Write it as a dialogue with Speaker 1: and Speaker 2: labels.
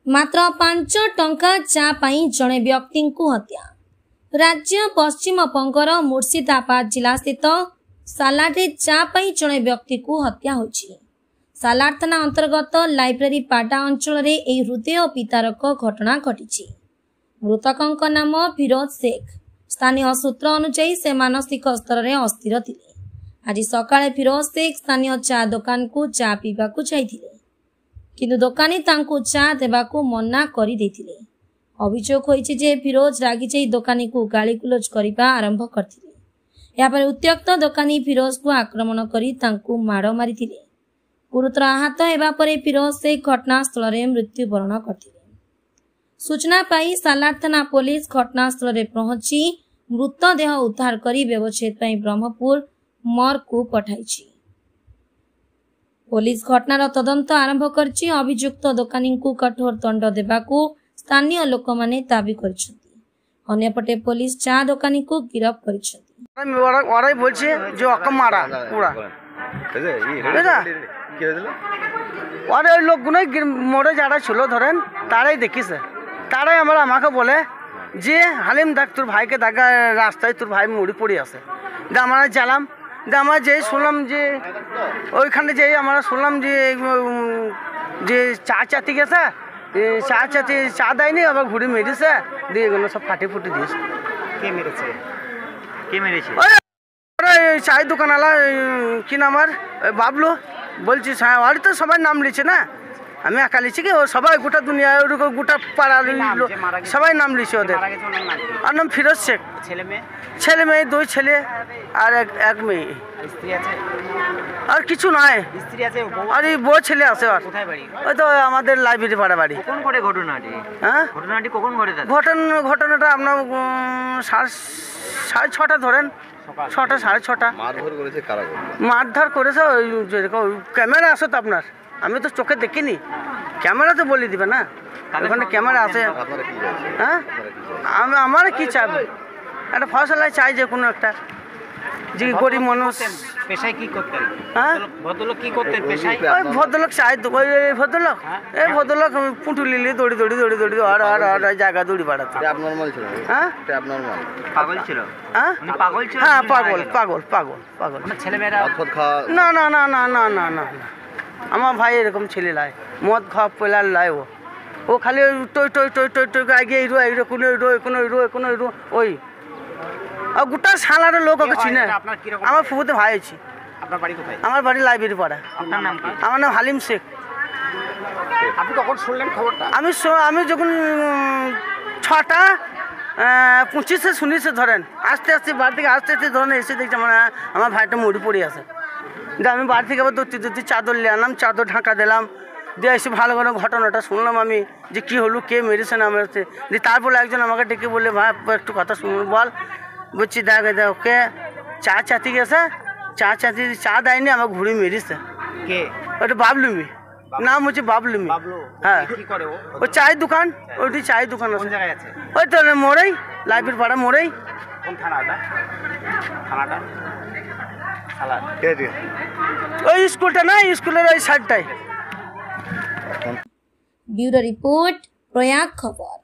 Speaker 1: मात्र 5 टंका चा पाई जड़े व्यक्ति को हत्या। राज्य पश्चिम बंगर मुर्शिदाबाद जिला स्थित सालाटे चा पाई जड़े व्यक्ति को हत्या होछि। सालाट थाना अंतर्गत लाइब्रेरी पाटा अंचल रे एही हृदय पितारक घटना घटी। मृतक नाम फिरोज शेख। स्थानीय सूत्र अनुसार से मानसिक स्तर में अस्थिर थिले। आज सकाळे फिरोज शेख स्थानीय चा दुकान को चा पीवा को जाइथिले, किंतु दोकानी तांको चा देबाकू मना करि देथिले। अभियोग होइछि जे फिरोज रागी जाई दोकानी को गाली गुलज करिबा आरंभ करथिले। या पर उत्त्यक्त दोकानी फिरोज को आक्रमण करी तांको माड़ मारिथिले। गुरुतर आहत हेबा परे फिरोज शेख घटनास्थल रे मृत्युवरण करथिले। सूचना पाई सालाट थाना पुलिस घटनास्थल रे पहुंची मृतदेह उद्धार करी व्यवच्छेद पई ब्रह्मपुर मर्ग को पठाइछि। पुलिस घटनार तदंत आरंभ करछि। अभियुक्त दोकानी को कठोर दंड देबाकू स्थानीय लोक माने दाबी करछथि। अन्यपटे पुलिस चा दोकानी को गिरफ्त करछथि।
Speaker 2: ওরাই বলছে যে অক মারা পুরা ওরে ওই লোকগুলোই মোড়ে যারা ছিল ধরেন তারাই দেখিছে। তারাই আমাকে বলে যে হালিম দেখ তোর ভাইকে দেখা রাস্তায় তোর ভাই মুড়ি পড়ে আছে। আমরা গেলাম, আমরা যেই শুনলাম যে ওইখানে যেই আমরা শুনলাম যে চা চাতি গেছে, চা চাতি চা দেয়নি, আবার ঘুরে মেরেছে, দিয়ে এগুলো সব ফাটি ফুটি দিয়েছে।
Speaker 3: কে মেরেছে? কে মেরেছে?
Speaker 2: চায়ের দোকানওয়ালা কি নাম আর বাবলু বলছি। আর তো সবাই নাম লিখছে না, আমি একা লিখছি কি, ও সবাই গোটা দুনিয়া গোটা পাড়ার সবাই নাম লিখছে ওদের। আর নাম ফিরোজ শেখ। ছেলে মেয়ে 2 ছেলে আর এক মেয়ে। আর কিছু নয়, আর এই বউ ছেলে আছে। আর ওই তো আমাদের লাইব্রেরি পাড়া বাড়ি।
Speaker 3: কখন ঘটে ঘটনাটি?
Speaker 2: হ্যাঁ,
Speaker 3: ঘটনাটি কখন ঘটে?
Speaker 2: ঘটনাটা আপনার 6:30 ধরেন, 6টা 6:30। মারধর করেছে ওই যেরকম ক্যামেরা আছে তো আপনার, আমি তো চোখে দেখিনি, ক্যামেরা তো বলে দিবে না, ওখানে ক্যামেরা আছে। হ্যাঁ, আমার কি চাইবে, একটা ফসলায় চাই যে কোনো একটা, যে গরিব মানুষ।
Speaker 3: পেশায় কি করতেন?
Speaker 2: হ্যাঁ,
Speaker 3: ভদ্রলোক কি করতেন পেশায়?
Speaker 2: ওই ভদ্রলোক চাই তো, ওই ভদ্রলোক এই ভদ্রলোক পুঁটুলি দৌড়ি আর জায়গা দৌড়ি বাড়াতো। হ্যাঁ,
Speaker 3: পাগল ছিল।
Speaker 2: হ্যাঁ, হ্যাঁ, পাগল।
Speaker 3: ছেলেমেয়েরা
Speaker 2: না না না না না না না, আমার ভাই এরকম ছেলে লাই, মদ খাওয়া পেলার লাই। ও খালি টই টই টই টই টই আগে কোনো ওই আর গোটা সালার লোক ওকে চিনে। আমার ফুফুতে ভাই আছি।
Speaker 3: আপনার বাড়ি কোথায়?
Speaker 2: আমার বাড়ি লাইব্রেরি পাড়া।
Speaker 3: আপনার নাম কি?
Speaker 2: আমার নাম হালিম শেখ।
Speaker 3: আপনি কখন শুনলেন খবরটা?
Speaker 2: আমি যখন 6:25 শুনেছি ধরেন, আস্তে আস্তে বাড়ি থেকে আস্তে ধরেন এসে দেখছি আমার ভাইটা মুড়ি পড়ে আছে। আমি বাড়ি থেকে আবার দৌড়তে চাদর নিয়ে আনলাম, চাদর ঢাকা দিলাম, দিয়ে এসে ভালো করে ঘটনাটা শুনলাম আমি যে কী হলো, কে মেরেছে না মেরেছে। দিয়ে তারপরে একজন আমাকে ডেকে বললে, ভাই একটু কথা শুনবো বল। বলছি দেখ ওকে চা চাতি গেছে, চা দেয়নি, আমাকে ঘুরে মেরেছে।
Speaker 3: কে?
Speaker 2: ওটা বাবলুমি, নাম হচ্ছে বাবলুমি। হ্যাঁ, ওই চায়ের দোকান, ওইটি চায়ের দোকান আছে। ওই তো মোড়েই, লাইব্রেরি পাড়া মোড়েই।
Speaker 3: কোন থানা? থানাটা
Speaker 2: ওই স্কুলটা না, স্কুলের ওই সাইডটাই।
Speaker 1: ब्यूरो रिपोर्ट प्रयाग खबर।